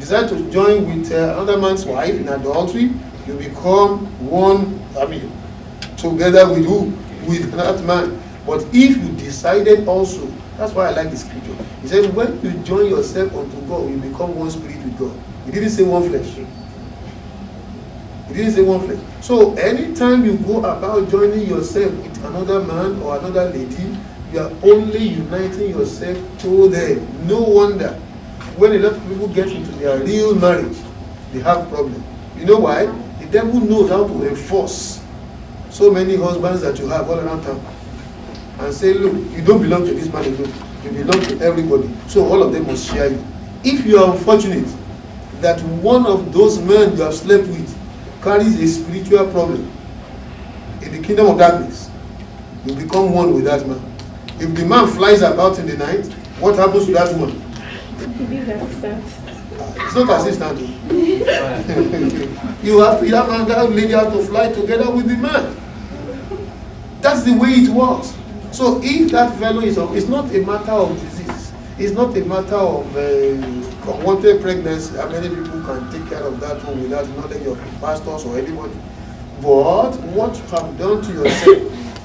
decide to join with another man's wife in adultery, you become one, together with who? With that man. But if you decided also, that's why I like the scripture. He said, when you join yourself unto God, you become one spirit with God. He didn't say one flesh. He didn't say one flesh. So anytime you go about joining yourself with another man or another lady, you are only uniting yourself to them. No wonder when a lot of people get into their real marriage, they have problems. You know why? The devil knows how to enforce so many husbands that you have all around town and say, look, you don't belong to this man alone. You belong to everybody. So all of them must share you. If you are unfortunate that one of those men you have slept with carries a spiritual problem in the kingdom of darkness, you become one with that man. If the man flies about in the night, what happens to that woman? It's not assistant. You have to, that lady has to fly together with the man. That's the way it works. So if that fellow is, it's not a matter of disease. It's not a matter of unwanted pregnancy. How many people can take care of that one without knowledge of pastors or anybody? But what you have done to yourself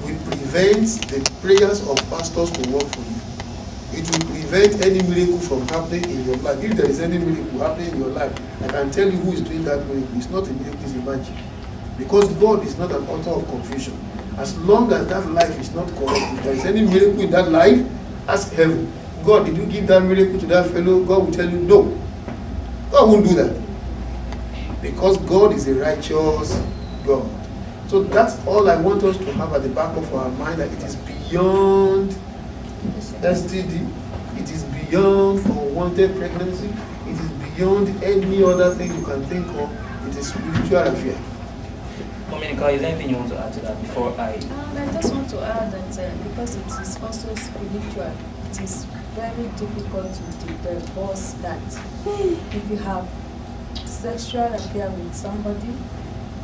will prevent the prayers of pastors to work for you. It will prevent any miracle from happening in your life. If there is any miracle happening in your life, I can tell you who is doing that miracle. It's not a miracle, it's a magic. Because God is not an author of confusion. As long as that life is not correct, if there is any miracle in that life, ask heaven. God, did you give that miracle to that fellow? God will tell you no. God won't do that. Because God is a righteous God. So that's all I want us to have at the back of our mind, that it is beyond STD, it is beyond unwanted pregnancy, it is beyond any other thing you can think of. It is spiritual affair. Monica, is there anything you want to add to that before I just want to add that because it is also spiritual, it is very difficult to divorce that. If you have sexual affair with somebody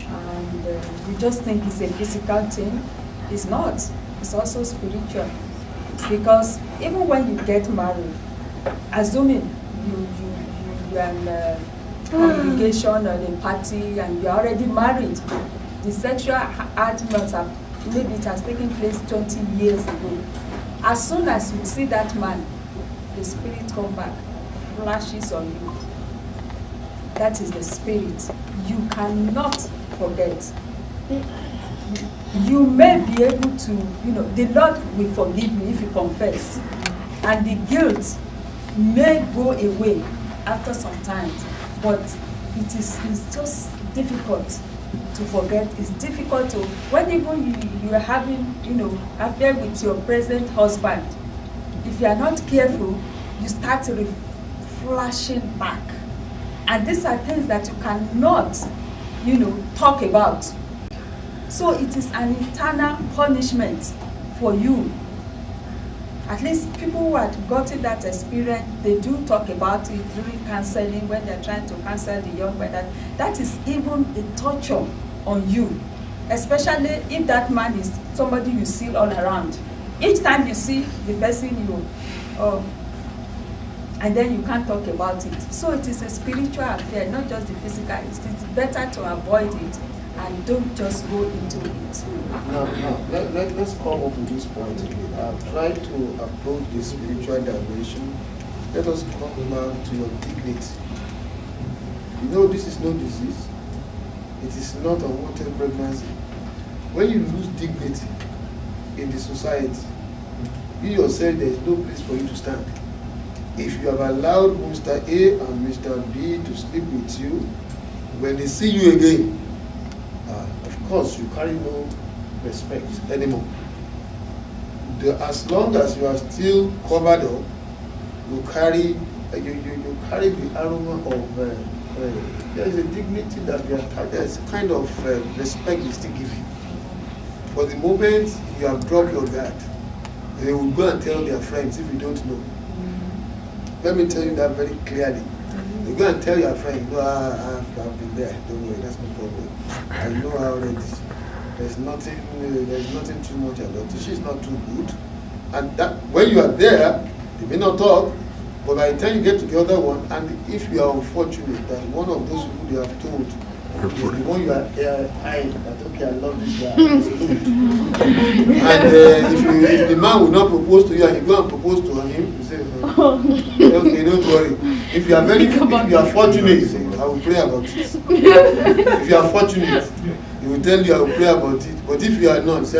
and you just think it's a physical thing, it's not. It's also spiritual. Because even when you get married, assuming you are in a congregation or a party and you are already married, the sexual act must have, maybe it has taken place 20 years ago. As soon as you see that man, the spirit come back, flashes on you. That is the spirit. You cannot forget. You may be able to, the Lord will forgive you if you confess. And the guilt may go away after some time. But it's just difficult to forget. It's difficult to, when even you are having, affair with your present husband, if you are not careful, you start flashing back. And these are things that you cannot, talk about. So it is an internal punishment for you. At least people who had gotten that experience, they do talk about it during counseling when they're trying to counsel the young man. That is even a torture on you, especially if that man is somebody you see all around. Each time you see the person and then you can't talk about it. So it is a spiritual affair, not just the physical. It's better to avoid it and don't just go into it. Now, let's come up with this point again. I've tried to approach the spiritual dimension. Let us come back to your dignity. This is no disease. It is not unwanted pregnancy. When you lose dignity in the society, you yourself, there is no place for you to stand. If you have allowed Mr. A and Mr. B to sleep with you, when they see you again, of course, you carry no respect anymore. As long as you are still covered up, you carry the aroma of there is a dignity that we are. There is a kind of respect we still give you. But the moment you have dropped your guard, they will go and tell their friends if you don't know. Let me tell you that very clearly. You go and tell your friend, I've been there. Don't worry, that's no problem. I know how already. There's nothing too much about it. She's not too good. And that when you are there, they may not talk, But by the time you get to the other one, and if you are unfortunate that one of those people they have told is the one you are eyeing, that okay, I love this guy. And if the man will not propose to you and you go and propose to him, you say, okay, don't worry. If you are fortunate, you say, I will pray about it. If you are fortunate, he will tell you I will pray about it. But if you are not, say,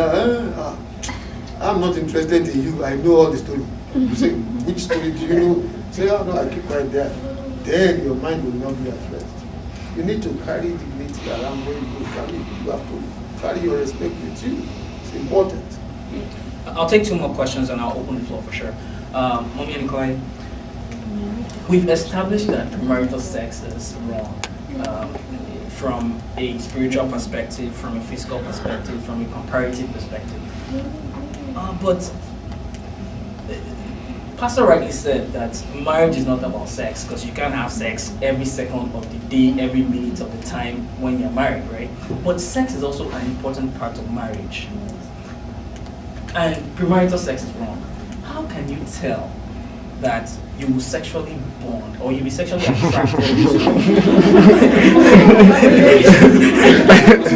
I'm not interested in you. I know all the story. You say, which story do you know? Say, oh no, I keep right there. Then your mind will not be at rest. You need to carry dignity around where you go. You have to carry your respect with you. It's important. I'll take 2 more questions and I'll open the floor for sure. Mommy Enikanolaye, we've established that premarital sex is wrong. From a spiritual perspective, from a physical perspective, from a comparative perspective. But Pastor rightly said that marriage is not about sex, because you can't have sex every second of the day, every minute of the time when you're married, right? But sex is also an important part of marriage. And premarital sex is wrong. How can you tell that you will sexually bond or you'll be sexually attracted to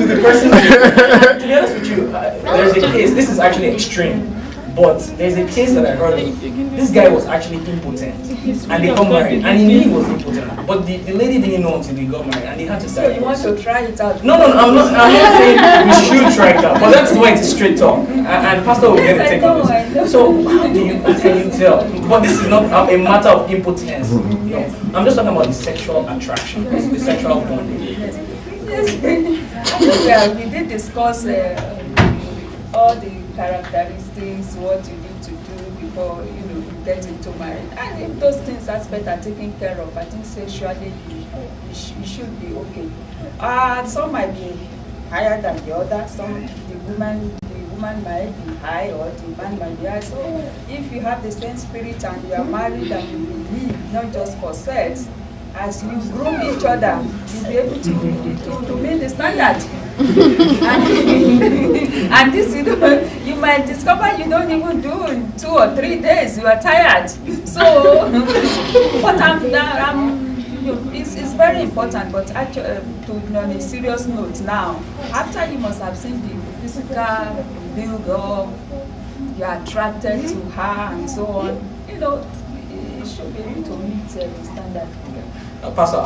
the person? To be honest with you, there's a case, this is actually extreme, but there's a case that I heard of. This guy was actually impotent and they got married and he knew he was impotent, but the lady didn't know until they got married and they had to So start. you want to try it out? No, I'm not saying we should try it out, but that's why it's straight talk. And Pastor will get a take on this. So how can you tell? But this is not a matter of impotence. Yes. I'm just talking about the sexual attraction, the sexual bonding. Yes. We did discuss all the characteristics, what you need to do before you get into marriage. And if those things aspects are taken care of, I think sexually you should be okay. Some might be higher than the other. Some the woman might be high or the man might be high. So if you have the same spirit and you are married and you believe not just for sex, as you groom each other, you'll be able to meet the standard. and this you might discover you don't even do in 2 or 3 days. You are tired. So, but it's very important. But actually, on a serious note now, after you must have seen the physical build up, you are attracted to her and so on. You should be able to meet the standard. Pastor,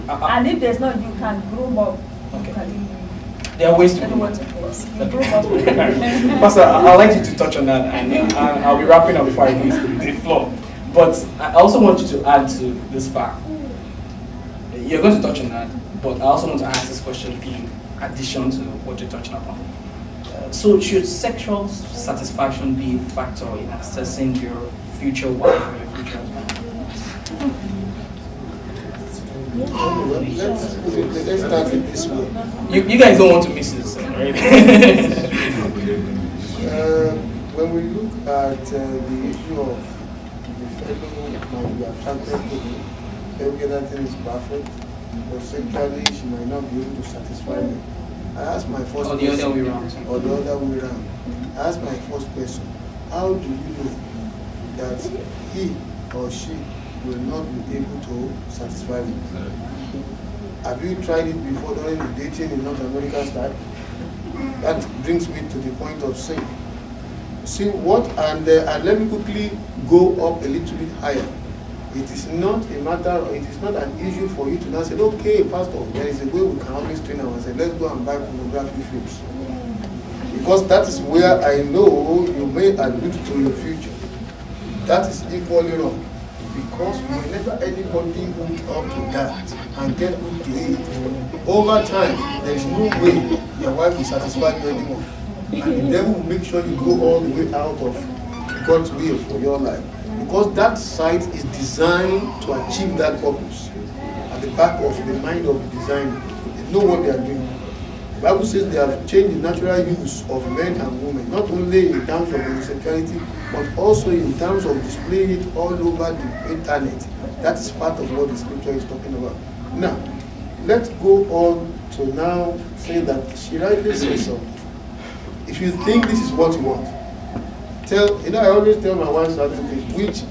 and if there's not, you can groom up. Okay. There are ways to groom up. Okay. Pastor, I'd like you to touch on that, and I'll be wrapping up before I leave the floor. But I also want you to add to this fact. You're going to touch on that, but I also want to ask this question in addition to what you're touching upon. So should sexual satisfaction be a factor in assessing your future wife or your future husband? Let's start it this way. You guys don't want to miss this, right? When we look at the issue of the fellow might be attracted to me, every other thing is perfect, but sexually she might not be able to satisfy me. I asked my first question. Or the other way around. Or the other way around. I asked my first question, how do you know that he or she will not be able to satisfy me? Have you tried it before during the dating in North American style? That brings me to the point of saying, see what, and let me quickly go up a little bit higher. It is not a matter, it is not an issue for you to now say, okay, Pastor, there is a way we can always train ourselves. Let's go and buy pornography films. Because that is where I know you may allude to your future. That is equally wrong. Because whenever anybody hook up to that and get hooked to it, over time, there is no way your wife will satisfy you anymore. And the devil will make sure you go all the way out of God's will for your life. Because that site is designed to achieve that purpose. At the back of the mind of the designer, they know what they are doing. The Bible says they have changed the natural use of men and women, not only in terms of homosexuality, but also in terms of displaying it all over the internet. That is part of what the scripture is talking about. Now, let's go on to now say that she rightly says so. If you think this is what you want, I always tell my wife certain things, which